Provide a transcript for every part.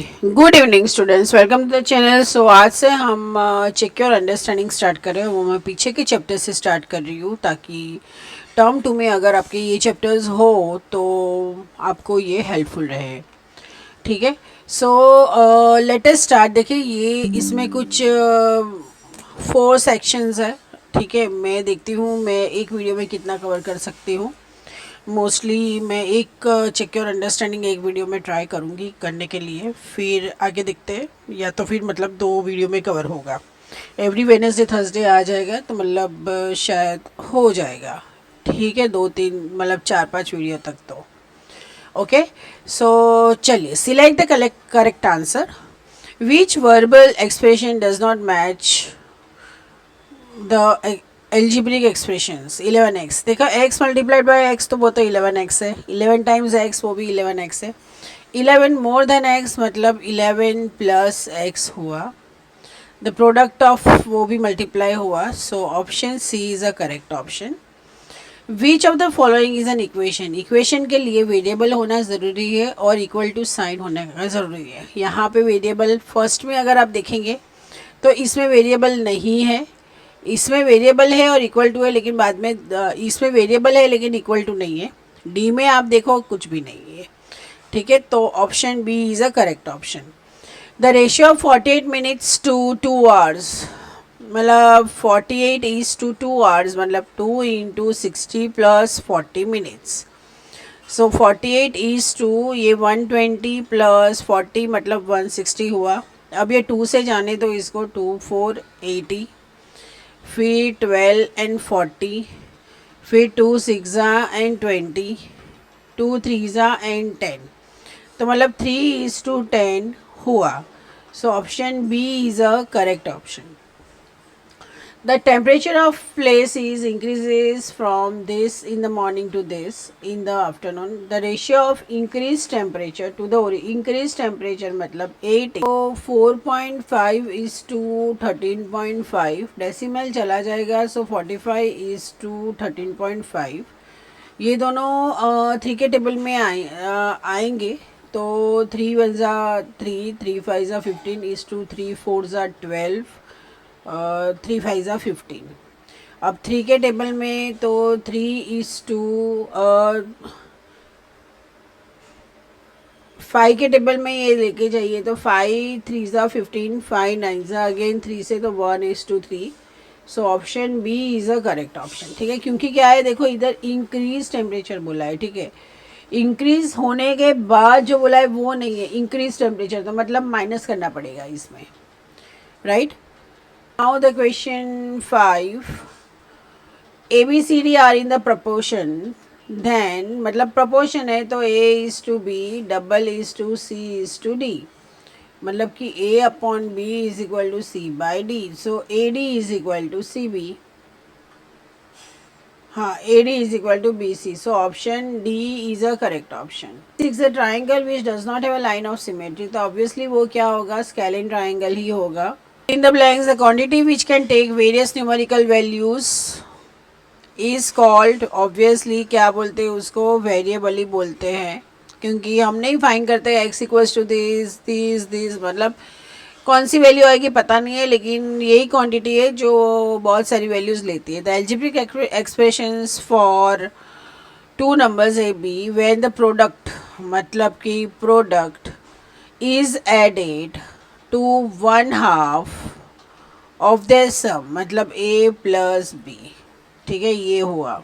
Good evening students, welcome to the channel. So आज से हम चेक योर अंडरस्टैंडिंग स्टार्ट कर रहे हैं। वो मैं पीछे के चैप्टर से स्टार्ट कर रही हूँ ताकि टर्म टू में अगर आपके ये चैप्टर्स हो तो आपको ये हेल्पफुल रहे। ठीक है, सो लेट अस स्टार्ट। देखिए ये इसमें कुछ 4 सेक्शंस है। ठीक है, मैं देखती हूँ मैं एक वीडियो में कितना कवर कर सकती हूँ। मोस्टली मैं एक चेक योर अंडरस्टैंडिंग एक वीडियो में ट्राई करूँगी करने के लिए, फिर आगे देखते हैं, या तो फिर मतलब 2 वीडियो में कवर होगा। एवरी वेडनेसडे थर्सडे आ जाएगा तो मतलब शायद हो जाएगा। ठीक है, 2-3 मतलब 4-5 वीडियो तक तो ओके। सो चलिए, select the correct answer. Which verbal expression does not match the algebraic expressions. 11x देखा, x मल्टीप्लाइड बाय x तो वो तो 11x है। 11 टाइम्स x वो भी 11x है। 11 मोर देन x मतलब 11 प्लस x हुआ। द प्रोडक्ट ऑफ वो भी मल्टीप्लाई हुआ। So option C is a correct option. Which of the following is an equation. Equation के लिए वेरिएबल होना ज़रूरी है और इक्वल टू साइन होना ज़रूरी है। यहाँ पे वेरिएबल फर्स्ट में अगर आप देखेंगे तो इसमें वेरिएबल नहीं है, इसमें वेरिएबल है और इक्वल टू है, लेकिन बाद में इसमें वेरिएबल है लेकिन इक्वल टू नहीं है। डी में आप देखो कुछ भी नहीं है। ठीक है, तो option B is a correct option. The ratio of 48 minutes to 2 hours, मतलब 48 इज टू 2 आवर्स मतलब 2 into 60 plus 40 minutes. So 48 is to ये 120 प्लस 40 मतलब 160 हुआ। अब ये 2 से जाने तो इसको 2 4 80, फिर 12 एंड 40, फिर 2 6 एंड 20, 2 3 एंड 10, तो मतलब 3:10 हुआ। So option B is a correct option. The temperature of place is increases from this in the morning to this in the afternoon. The ratio of increased temperature to the increased temperature मतलब 8 तो 4.5 is to 13.5 decimal चला जाएगा। सो 45 is to 13.5। ये दोनों 3 के table में आएंगे तो 3 1 ज़ा 3, 3 5 ज़ा 15 is to 3 4 ज़ा 12, 3 5 ज़ा 15। अब 3 के टेबल में तो 3 इज़ टू 5 के टेबल में ये लेके जाइए तो 5 3 ज़ा 15, 5 9 ज़ा अगेन 3 से तो 1:3। So option B is a correct option. ठीक है, क्योंकि क्या है देखो इधर इंक्रीज टेम्परेचर बोला है। ठीक है, इंक्रीज होने के बाद जो बोला है वो नहीं है इंक्रीज टेम्परेचर, तो मतलब माइनस करना पड़ेगा इसमें, right. Now the question 5, A B C D are in the proportion, then मतलब प्रपोर्शन है तो A is to B, double is to C is to D, मतलब कि A upon B is equal to C by D. So A D is equal to C B, हाँ A D is equal to B C. So option D is a correct option. 6 a triangle which does not have a line of symmetry, तो obviously वो क्या होगा, scalene triangle ही होगा। In the blanks, the quantity which can take various numerical values is called, obviously क्या बोलते हैं उसको, वेरिएबल ही बोलते हैं, क्योंकि हम नहीं फाइंड करते x equals to this this this, मतलब कौन सी वैल्यू आएगी पता नहीं है, लेकिन यही क्वांटिटी है जो बहुत सारी वैल्यूज़ लेती है। The algebraic expressions for 2 numbers A B when the product, मतलब कि product is added to 1/2 of their sum, मतलब ए प्लस बी। ठीक है, ये हुआ।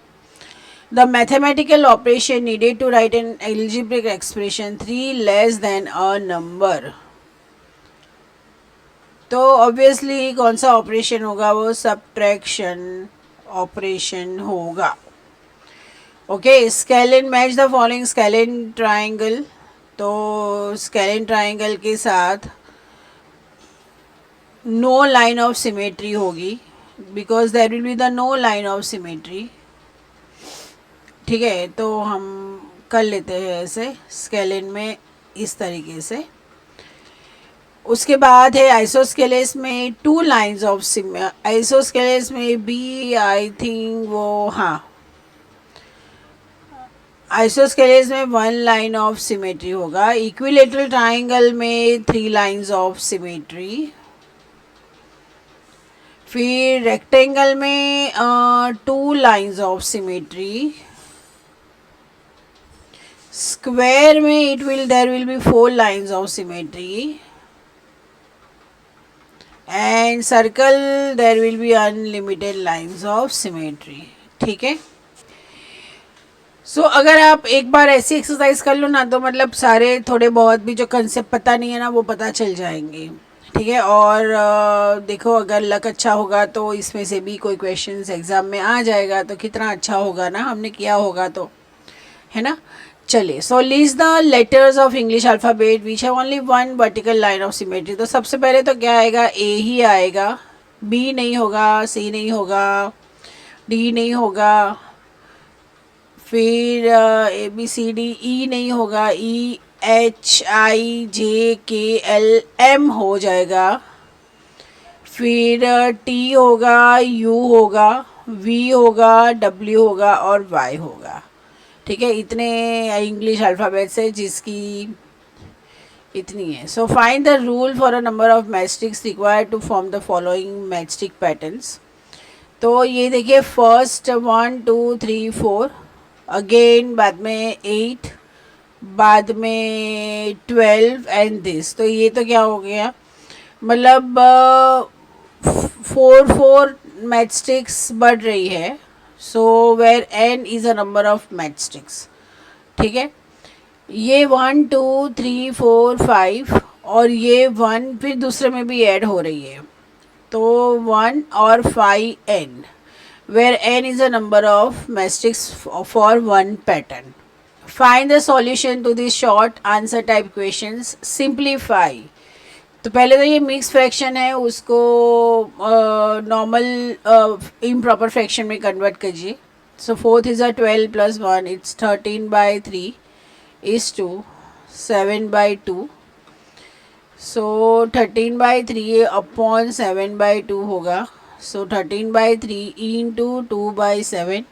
The mathematical operation needed to write an algebraic expression 3 less than a number, तो obviously कौन सा ऑपरेशन होगा, वो सब्ट्रैक्शन ऑपरेशन होगा। Okay, scalene match the following scalene triangle, तो स्केलिन ट्राइंगल के साथ नो लाइन ऑफ सिमेट्री होगी, because there will be the no line of symmetry. ठीक है, तो हम कर लेते हैं ऐसे स्केलिन में इस तरीके से। उसके बाद है आइसोस्केलेस में 2 लाइन्स ऑफ आइसोस्केलेस में बी आई थिंक वो, हाँ आइसोस्केलेस में 1 लाइन ऑफ सिमेट्री होगा, इक्विलेटरल ट्राइंगल में 3 लाइन्स ऑफ सिमेट्री, फिर रेक्टेंगल में 2 लाइन्स ऑफ सिमेट्री, स्क्वायर में there will be 4 lines of symmetry, and circle there will be unlimited lines of symmetry. ठीक है. सो अगर आप एक बार ऐसी एक्सरसाइज कर लो ना तो मतलब सारे थोड़े बहुत भी जो कंसेप्ट पता नहीं है ना वो पता चल जाएंगे. ठीक है. और देखो अगर लक अच्छा होगा तो इसमें से भी कोई क्वेश्चंस एग्ज़ाम में आ जाएगा तो कितना अच्छा होगा ना, हमने किया होगा तो, है ना. चलिए. So list the letters of English alphabet which have only 1 vertical line of symmetry. तो सबसे पहले तो क्या आएगा, ए ही आएगा, बी नहीं होगा, सी नहीं होगा, डी नहीं होगा, फिर ए बी सी डी, ई नहीं होगा, E H I J K L M हो जाएगा, फिर टी होगा, यू होगा, वी होगा, डब्ल्यू होगा और वाई होगा. ठीक है. इतने इंग्लिश अल्फ़ाबेट्स है जिसकी इतनी है. So find the rule for a number of matchsticks required to form the following matchstick patterns. तो ये देखिए फर्स्ट 1 2 3 4, अगेन बाद में 8, बाद में 12 एंड दिस. तो ये तो क्या हो गया, मतलब 4 मैचस्टिक्स बढ़ रही है. So where n is a number of matchsticks. ठीक है. ये 1 2 3 4 5 और ये 1 फिर दूसरे में भी ऐड हो रही है तो 1 और 5n, where n is a number of matchsticks for 1 pattern. Find the solution to this short answer type questions. Simplify. तो पहले तो ये मिक्स फ्रैक्शन है उसको नॉर्मल इम्प्रॉपर फ्रैक्शन में कन्वर्ट कीजिए. So 4 is 12 + 1 it's 13/3 is to 7/2. So 13/3 upon 7/2 होगा. So 13/3 into 2/7.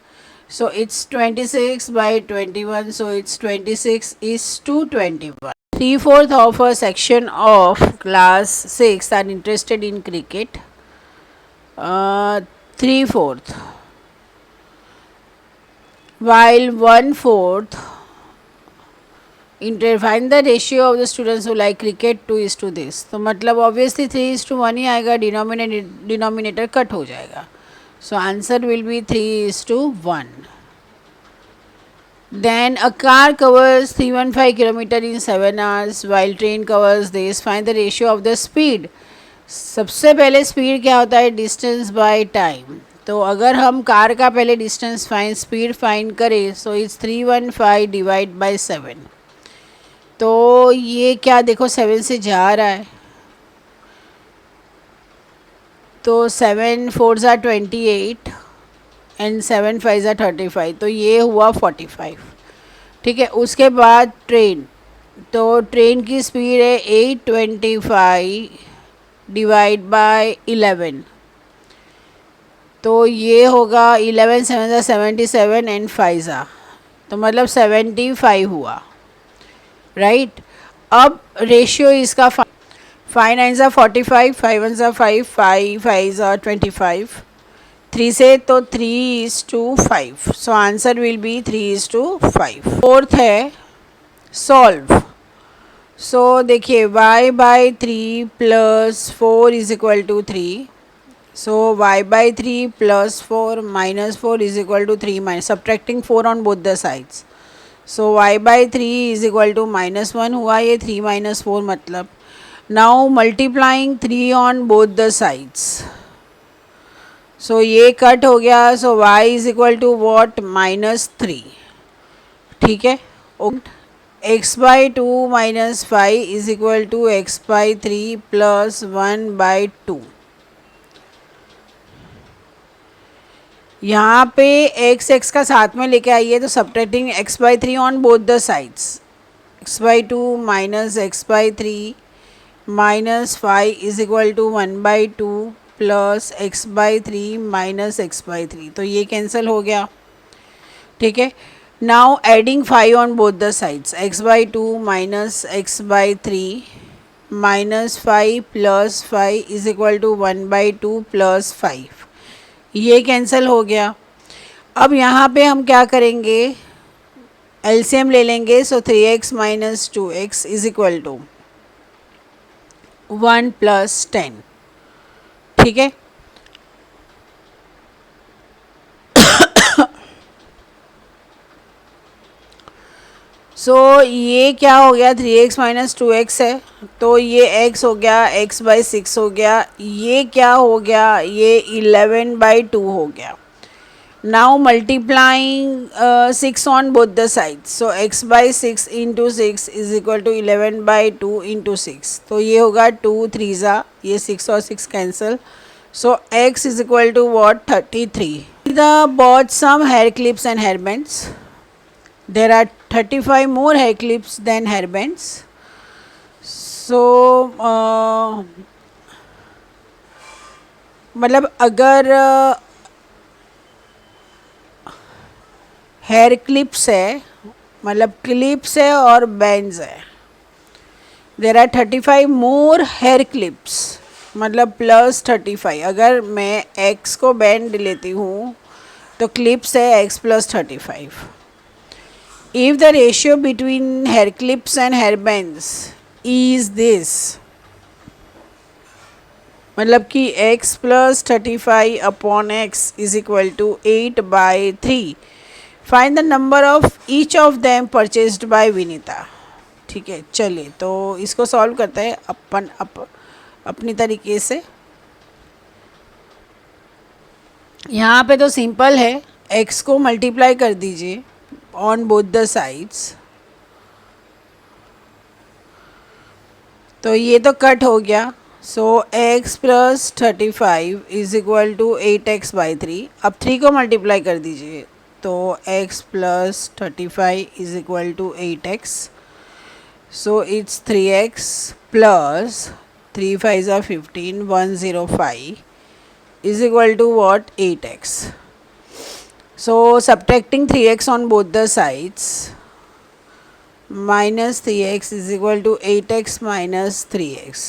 So it's 26/21. So it's 26 is to 21. 3/4 of a section of class 6 are interested in cricket. 3/4, while 1/4 find the ratio of the students who like cricket 2:this. तो मतलब obviously 3:1 ही आएगा, denominator cut हो जाएगा. So answer will be 3:1. Then a car covers 315 km in 7 hours while train covers this. Find the ratio of the speed. सबसे पहले speed क्या होता है, डिस्टेंस बाय टाइम. तो अगर हम कार का पहले डिस्टेंस फाइंड स्पीड फाइंड करें सो इट्स 315 डिवाइड बाय 7. तो ये क्या देखो 7 से जा रहा है तो 7 4s are 28 and 7 5s are 35. तो ये हुआ 45. ठीक है. उसके बाद ट्रेन, तो ट्रेन की स्पीड है 825 डिवाइड बाय 11. तो ये होगा 11 7 77 एंड 5 तो मतलब 75 हुआ. राइट. अब रेशियो इसका 5 9s are 45, 5 1s are 5, 5 5s are 25. 3 से तो 3:5. So answer will be 3:5. Fourth है सॉल्व. सो देखिए y/3 + 4 is equal to 3. So y/3 + 4 - 4 is equal to 3 subtracting 4 on both the sides. So y/3 is equal to -1 हुआ. ये 3 - 4 मतलब. Now multiplying 3 on both the sides. So ये cut हो गया. So y is equal to what, -3. ठीक है. x/2 - 5 is equal to x/3 + 1/2. यहाँ पे x का साथ में लेके आइए तो subtracting x/3 on both the sides. x/2 - x/3 - 5 is equal to 1/2 plus x/3 - x/3. तो ये कैंसिल हो गया. ठीक है. Now adding 5 on both the sides, x by 2 minus x by 3 minus 5 plus 5 is equal to 1 by 2 plus 5. ये cancel हो गया. अब यहाँ पे हम क्या करेंगे, एलसीएम ले लेंगे. So 3x minus 2x is equal to 1 plus 10. ठीक है. सो ये क्या हो गया, 3x माइनस 2x है, तो ये x हो गया, x बाई 6 हो गया. ये क्या हो गया, ये 11 बाई 2 हो गया. Now multiplying 6 on both the sides, so x by 6 into 6 is equal to 11 by 2 into 6. तो ये होगा 2 3 ज़ा, ये 6 और 6 cancel. So x is equal to what, 33. The bought some hair clips and hair bands. There are 35 more hair clips than hair bands. So मतलब अगर hair clips है, मतलब क्लिप्स है और बैंड्स है. There are 35 more hair clips, मतलब plus 35. अगर मैं एक्स को बैंड लेती हूँ तो क्लिप्स है x plus 35. If the ratio between hair clips and hair bands is this, मतलब कि x plus 35 upon x is equal to 8 by 3. Find the number of each of them purchased by Vinita. ठीक है, चलिए तो इसको solve करते हैं अपनी तरीके से. यहाँ पे तो सिंपल है, x को मल्टीप्लाई कर दीजिए on both the sides. तो ये तो कट हो गया. So x plus 35 is equal to 8x by 3. अब 3 को मल्टीप्लाई कर दीजिए, तो x plus 35 is equal to 8x. So it's 3x plus 3 5 15 105 is equal to what, 8x. So subtracting 3x on both the sides, minus 3x is equal to 8x minus 3x.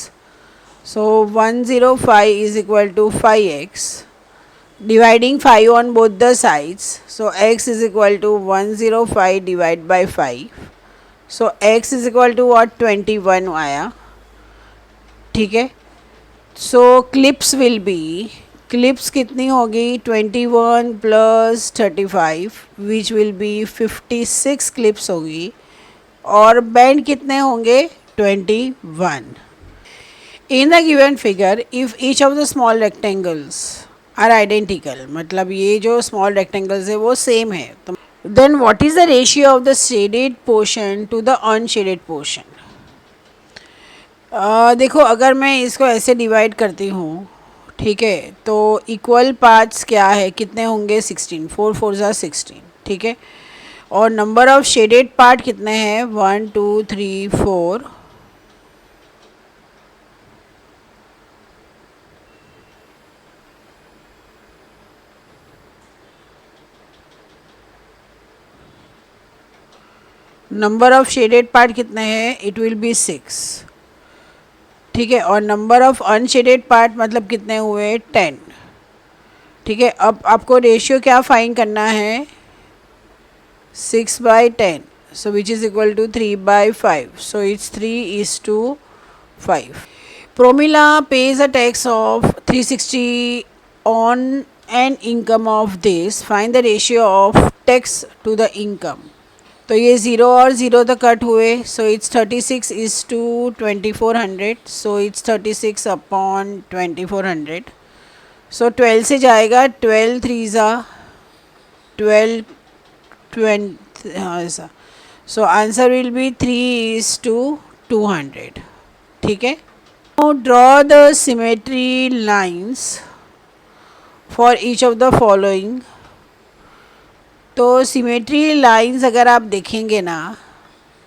So 105 is equal to 5x. Dividing 5 on both the sides, so x is equal to 105 divided by 5. So x is equal to what, 21 आया. ठीक है. So clips will be, clips कितनी होगी, 21 plus 35 which will be 56 clips होगी. और band कितने होंगे, 21. In the given figure if each of the small rectangles are identical, मतलब ये जो स्मॉल रेक्टेंगल्स है वो सेम है, तो then what is the ratio of the shaded portion to the unshaded portion. देखो अगर मैं इसको ऐसे डिवाइड करती हूँ, ठीक है, तो इक्वल पार्ट्स क्या है, कितने होंगे, 16. 4 4 ज़ा 16. ठीक है. और नंबर ऑफ शेडेड पार्ट कितने हैं, 1 2 3 4. नंबर ऑफ शेडेड पार्ट कितने हैं, इट विल बी 6. ठीक है. और नंबर ऑफ अनशेडेड पार्ट मतलब कितने हुए, 10. ठीक है. अब आपको रेशियो क्या फाइंड करना है, 6 by 10, so which is equal to 3 by 5. So it's 3:5. Promila pays a tax of 360 on an income of this. Find the ratio of tax to the income. तो ये 0 और 0 तक कट हुए, so it's 36 is to 2400. So it's 36 upon 2400. So 12 से जाएगा, 12 3 ज़ा 12 20, हाँ ऐसा. सो आंसर विल बी 3:200. ठीक है. Now draw the symmetry lines for each of the following. तो सिमेट्री लाइंस अगर आप देखेंगे ना,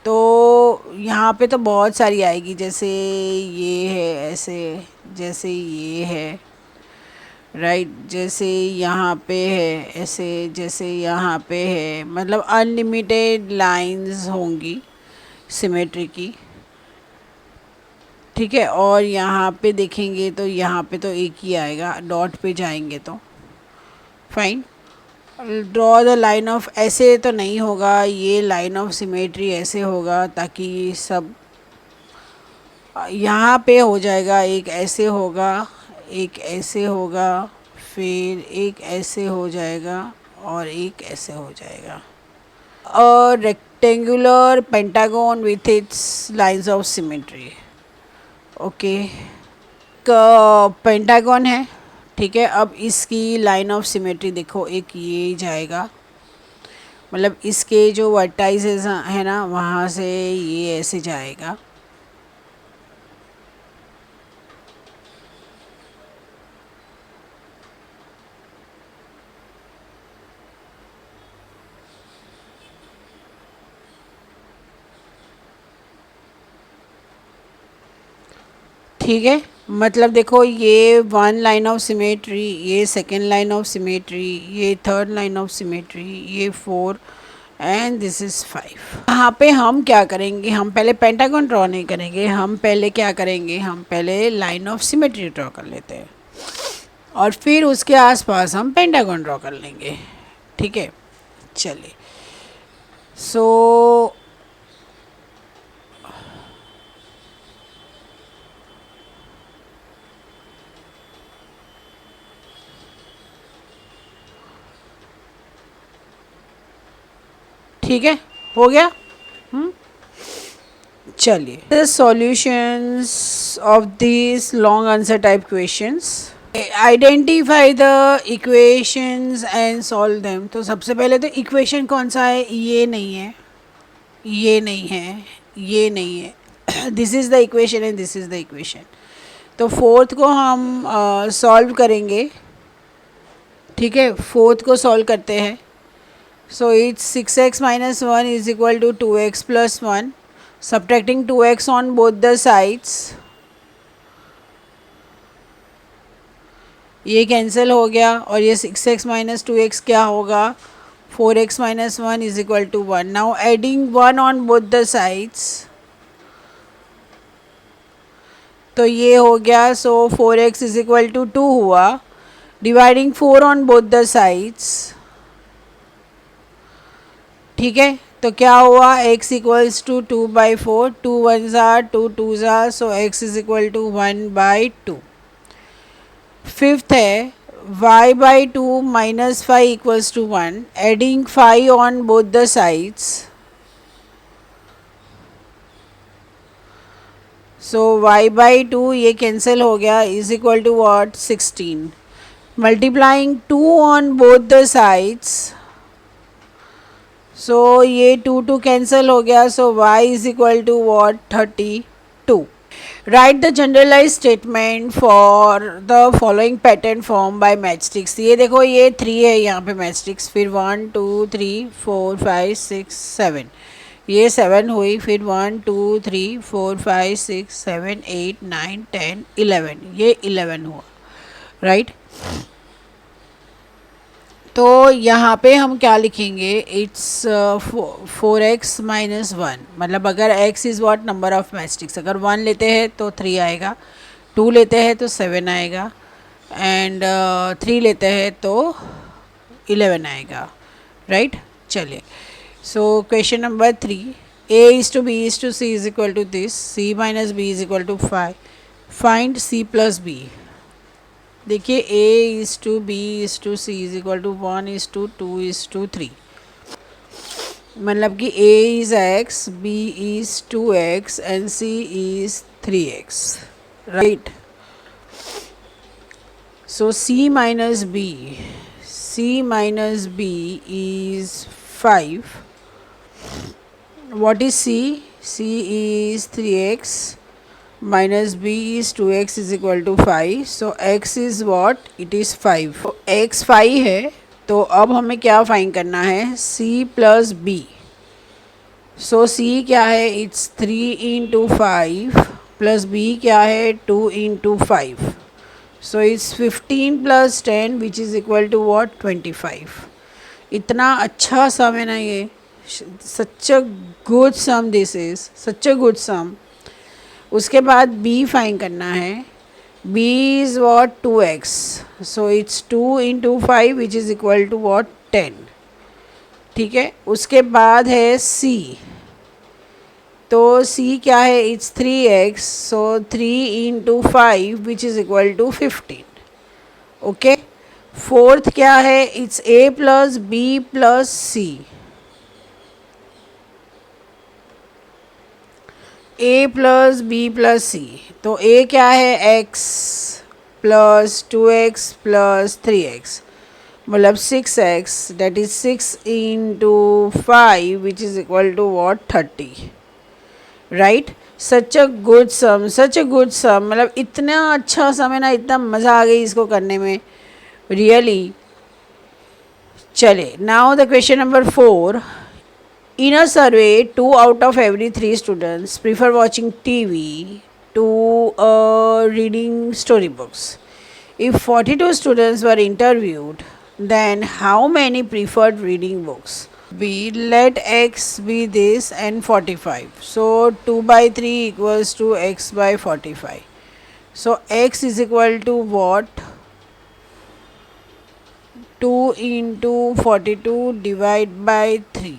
तो यहाँ पे तो बहुत सारी आएगी, जैसे ये है ऐसे, जैसे ये है, राइट। जैसे यहाँ पे है ऐसे, जैसे यहाँ पे है, मतलब अनलिमिटेड लाइंस होंगी सिमेट्री की, ठीक है। और यहाँ पे देखेंगे तो यहाँ पे तो एक ही आएगा, डॉट पे जाएंगे तो fine. Draw the line of, ऐसे तो नहीं होगा, ये लाइन ऑफ सिमेट्री ऐसे होगा ताकि सब यहाँ पे हो जाएगा, एक ऐसे होगा, एक ऐसे होगा, फिर एक ऐसे हो जाएगा और एक ऐसे हो जाएगा। A rectangular pentagon with its lines of symmetry. Okay, pentagon है, ठीक है। अब इसकी लाइन ऑफ सिमेट्री देखो, एक ये जाएगा, मतलब इसके जो वर्टाइसेस है ना वहाँ से ये ऐसे जाएगा, ठीक है। मतलब देखो, ये वन लाइन ऑफ सिमेट्री, ये सेकेंड लाइन ऑफ सिमेट्री, ये थर्ड लाइन ऑफ सिमेट्री, ये four, and this is five. यहाँ पे हम क्या करेंगे, हम पहले पेंटागन ड्रॉ नहीं करेंगे, हम पहले क्या करेंगे, हम पहले लाइन ऑफ सिमेट्री ड्रॉ कर लेते हैं और फिर उसके आसपास हम पेंटागन ड्रॉ कर लेंगे, ठीक है। चलिए, सो ठीक है, हो गया। चलिए, the solutions of these long answer type questions, identify the equations and solve them। तो सबसे पहले तो इक्वेशन कौन सा है, ये नहीं है, ये नहीं है, ये नहीं है, this is the equation and this is the equation. तो फोर्थ को हम सॉल्व करेंगे, ठीक है। फोर्थ को सॉल्व करते हैं। So it's 6x minus 1 is equal to 2x plus 1, subtracting 2x on both the sides, ये कैंसिल हो गया और ये 6x minus 2x क्या होगा, 4x minus 1 is equal to 1। now adding 1 on both the sides, तो ये हो गया, सो 4x is equal to 2 हुआ, dividing 4 on both the sides, ठीक है। तो क्या हुआ, x इक्वल्स टू 2/4, 2 1 ज़ार 2 2 ज़ार, so x is equal to 1/2। Fifth है y/2 minus 5 equals to 1, adding 5 on both the sides, so y/2 ये कैंसिल हो गया, is equal to what, 16, multiplying 2 on both the sides, so ये 2 2 cancel हो गया, so y is equal to what, 32। Write the generalize statement for the following pattern form by matchsticks. ये देखो, ये 3 है यहाँ पे मैचस्टिक्स, फिर 1 2 3 4 5 6 7, ये 7 हुई, फिर 1 2 3 4 5 6 7 8 9 10 11, ये 11 हुआ, राइट। तो यहाँ पे हम क्या लिखेंगे, इट्स 4x माइनस 1, मतलब अगर x is what, number of matchsticks, अगर 1 लेते हैं तो 3 आएगा, 2 लेते हैं तो 7 आएगा, एंड 3 लेते हैं तो 11 आएगा, राइट। चलिए, so question number 3, a is to b is to c is equal to this, c minus b is equal to 5, find c plus b। देखिए, a is to b is to c is equal to 1 is to 2 is to 3, मतलब कि a is x, b is 2x and c is 3x, right। so c minus b is 5, what is c, c is 3x minus b is 2x is equal to 5, so x is what, it is 5, तो x 5 है, तो अब हमें क्या find करना है, c plus b, सो c क्या है, इट्स 3 into 5 प्लस b क्या है, 2 into 5, so it's 15 plus 10 which is equal to what 25. इतना अच्छा सम है ना ये, such a good sum, this is such a good sum. उसके बाद बी फाइंड करना है. B is what 2x. So it's 2 into 5 which is equal to what 10. ठीक है. उसके बाद है सी. तो सी क्या है, it's 3x. So 3 into 5 which is equal to 15. Okay. Fourth क्या है, it's a plus B plus C. a plus B plus C. तो a क्या है, x plus 2x plus 3x, मतलब 6x. That is 6 into 5 which is equal to what 30. Right. Such a good sum, such a good sum, मतलब इतना अच्छा sum है ना, इतना मज़ा आ गई इसको करने में, रियली. चले, now the question number 4. In a survey, 2 out of every 3 students prefer watching TV to reading storybooks. If 42 students were interviewed, then how many preferred reading books? B, let x be this and 45. So 2 by 3 equals to x by 45. So x is equal to what? 2 into 42 divided by 3.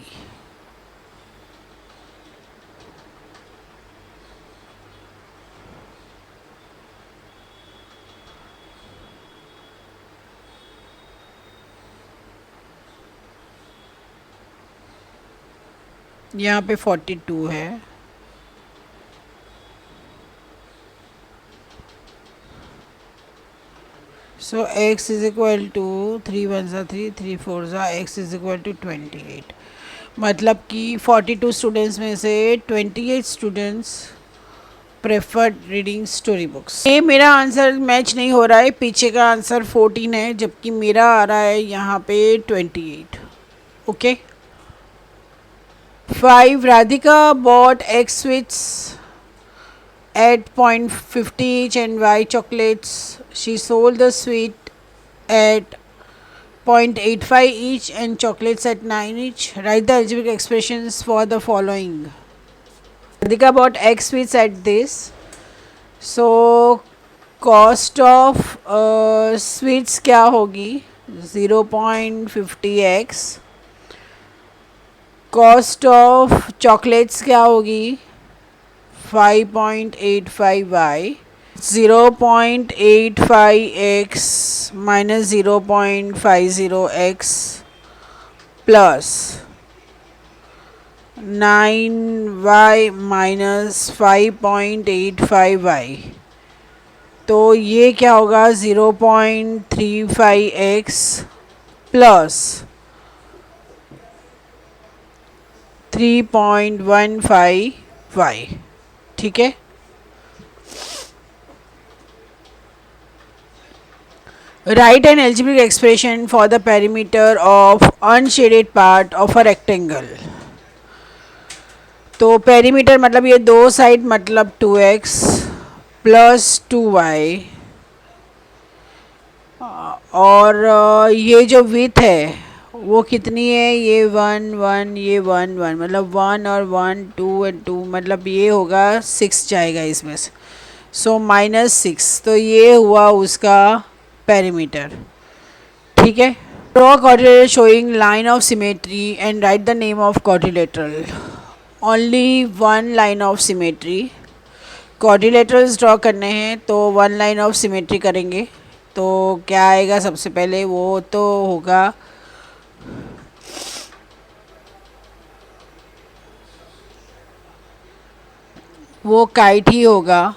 यहाँ पे 42 है. सो x is equal to 3 1 ज़ा 3 3 4 ज़ा x is equal to 28. मतलब कि 42 students में से 28 students preferred reading story books. ये मेरा आंसर मैच नहीं हो रहा है, पीछे का आंसर 14 है जबकि मेरा आ रहा है यहाँ पे 28. Okay. 5. Radhika bought egg sweets at 0.50 each and Y chocolates. She sold the sweet at 0.85 each and chocolates at 9 each. Write the algebraic expressions for the following. Radhika bought egg sweets at this. So cost of sweets क्या होगी, 0.50x. Cost of chocolates क्या होगी, 5.85y. 0.85x minus 0.50x plus 9y minus 5.85y. तो ये क्या होगा, 0.35x plus 3.15y. ठीक है. Write an algebraic expression for the perimeter of unshaded part of a rectangle. तो पेरीमीटर मतलब ये दो साइड, मतलब 2x प्लस 2y, और ये जो विथ है वो कितनी है, ये 1 1, ये 1 1, मतलब 1 और 1 2 एंड 2, मतलब ये होगा 6 जाएगा इसमें से. सो -6. तो ये हुआ उसका पेरीमीटर. ठीक है. Draw quadrilateral showing line of symmetry and right the name of quadrilateral. Only one line of symmetry. Quadrilaterals draw करने हैं तो वन लाइन ऑफ सिमेट्री करेंगे. तो क्या आएगा सबसे पहले, वो तो होगा वो काइट ही होगा.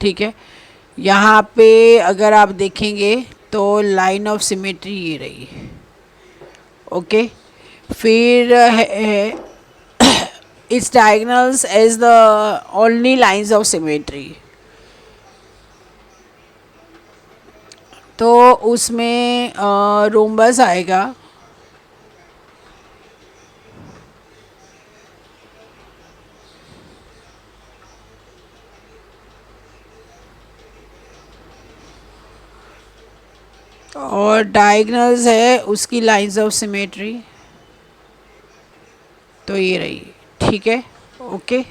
ठीक है. यहाँ पे अगर आप देखेंगे तो लाइन ऑफ सिमेट्री ये रही. ओके. फिर it's diagonals as the only lines of symmetry. तो उसमें रोम्बस आएगा. और डायगनल्स है उसकी लाइंस ऑफ सिमेट्री, तो ये रही, ठीक है, okay.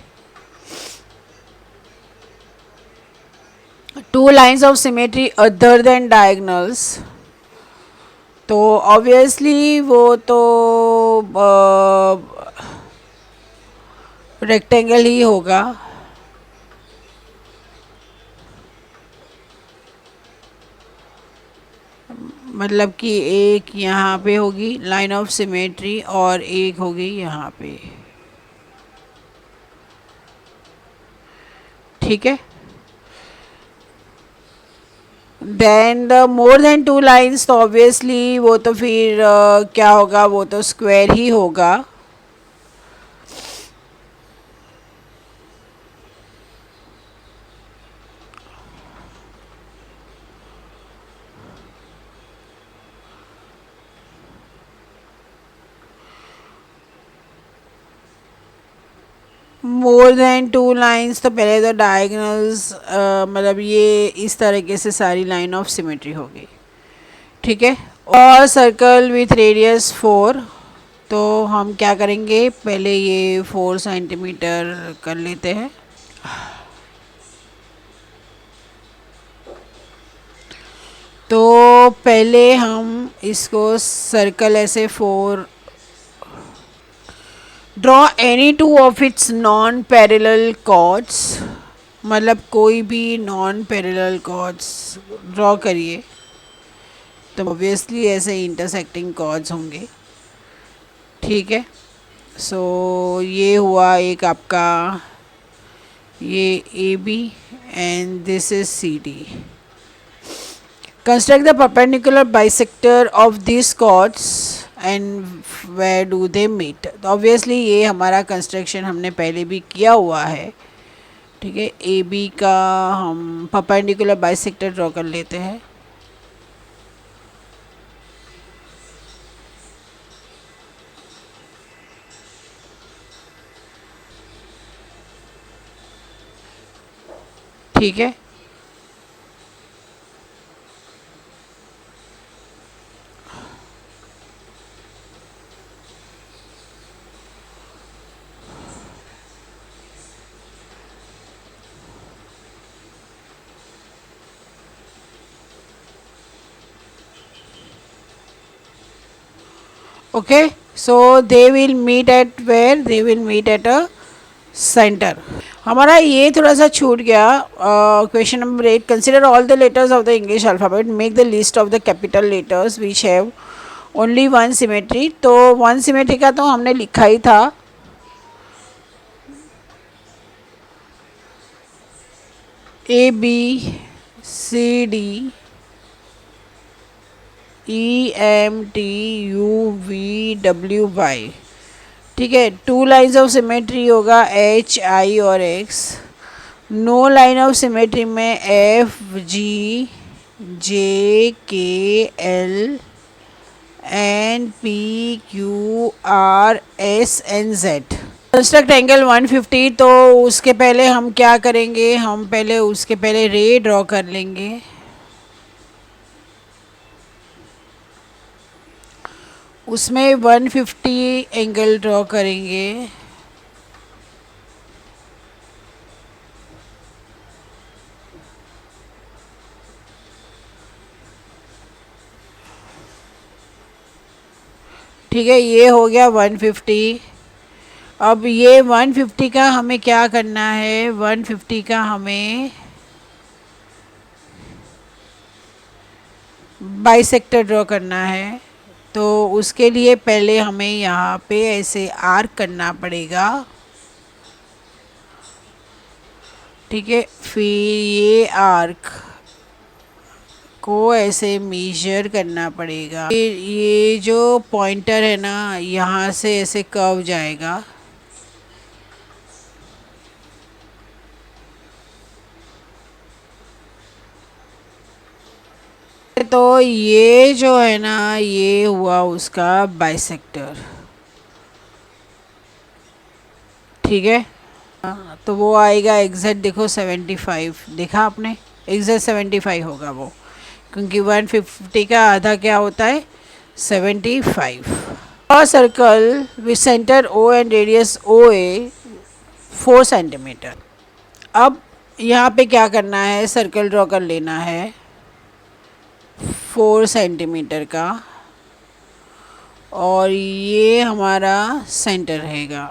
Two lines of symmetry other than diagonals, तो ऑब्वियसली वो तो रेक्टेंगल ही होगा। मतलब कि एक यहाँ पे होगी लाइन ऑफ सिमेट्री और एक होगी यहाँ पे, ठीक है। Then the more than two lines, तो ऑब्वियसली वो तो फिर क्या होगा, वो तो स्क्वायर ही होगा। मोर देन टू लाइंस, तो पहले तो डायगनल्स मतलब ये इस तरीके से सारी लाइन ऑफ सिमेट्री होगी, ठीक है। और सर्कल विथ रेडियस 4, तो हम क्या करेंगे, पहले ये 4 सेंटीमीटर कर लेते हैं। तो पहले हम इसको सर्कल ऐसे 4, draw any two of its non parallel chords, मतलब कोई भी नॉन पैरेलल कॉर्ड्स ड्रॉ करिए, तो ऑब्वियसली ऐसे इंटरसेक्टिंग कॉर्ड्स होंगे, ठीक है। सो ये हुआ एक आपका, ये A B and this is C D. Construct the perpendicular bisector of this chords and where do they meet. तो ऑब्वियसली ये हमारा कंस्ट्रक्शन हमने पहले भी किया हुआ है, ठीक है। ए बी का हम परपेंडिकुलर बाइसेक्टर ड्रॉ कर लेते हैं। ठीक है, okay. So they will meet at where, they will meet at a centre. हमारा ये थोड़ा सा छूट गया। Question number 8, consider all the letters of the English alphabet, make the list of the capital letters which have only one symmetry. तो one symmetry का तो हमने लिखा ही था, A B C D E M T U V W Y, ठीक है। Two lines of symmetry होगा एच आई और X. No line of symmetry में F G J K L N P Q R S N Z. Construct angle 150, तो उसके पहले हम क्या करेंगे, हम पहले उसके पहले रे ड्रॉ कर लेंगे। उसमें 150 एंगल ड्रॉ करेंगे। ठीक है, ये हो गया 150। अब ये 150 का हमें क्या करना है, 150 का हमें बाइसेक्टर ड्रॉ करना है। तो उसके लिए पहले हमें यहाँ पे ऐसे आर्क करना पड़ेगा, ठीक है। फिर ये आर्क को ऐसे मेजर करना पड़ेगा। फिर ये जो पॉइंटर है ना, यहाँ से ऐसे कर्व जाएगा, तो ये जो है ना, ये हुआ उसका बाइसेक्टर, ठीक है। तो वो आएगा एग्जैक्ट, देखो 75, देखा आपने, एग्जैक्ट 75 होगा वो, क्योंकि 150 का आधा क्या होता है 75। A circle with centre O and radius O A 4 centimetre. अब यहाँ पे क्या करना है, सर्कल ड्रॉ कर लेना है 4 सेंटीमीटर का, और ये हमारा सेंटर रहेगा।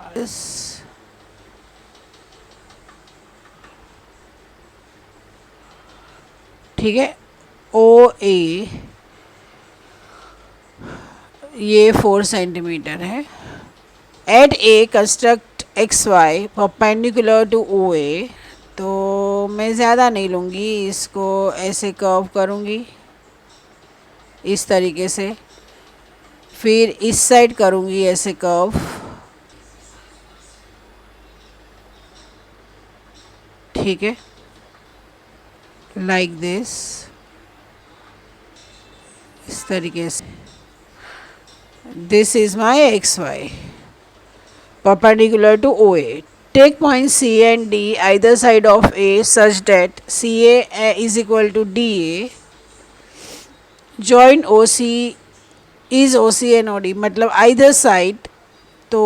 ठीक है, ओ ए ये 4 सेंटीमीटर है। At A construct X Y perpendicular to O A, तो मैं ज़्यादा नहीं लूँगी, इसको ऐसे कर्व करूँगी इस तरीके से, फिर इस साइड करूँगी ऐसे कर्व, ठीक है, लाइक दिस, इस तरीके से। This is my X Y perpendicular to OA. Take points C and D either side of A such that CA is equal to DA. Join OC is OC and OD, मतलब either side, तो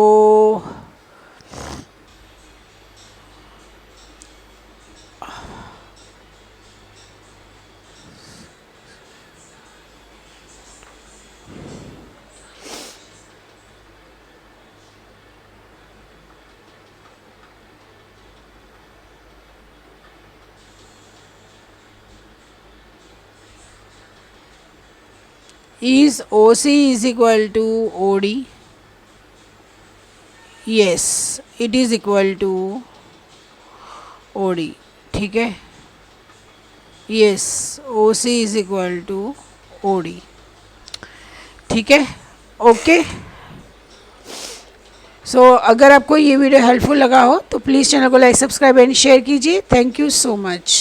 is OC is equal to OD? Yes, it is equal to OD, ठीक है, yes, OC is equal to OD, ठीक है, okay. सो अगर आपको ये video helpful लगा हो तो प्लीज़ चैनल को लाइक, सब्सक्राइब एंड शेयर कीजिए। Thank you so much.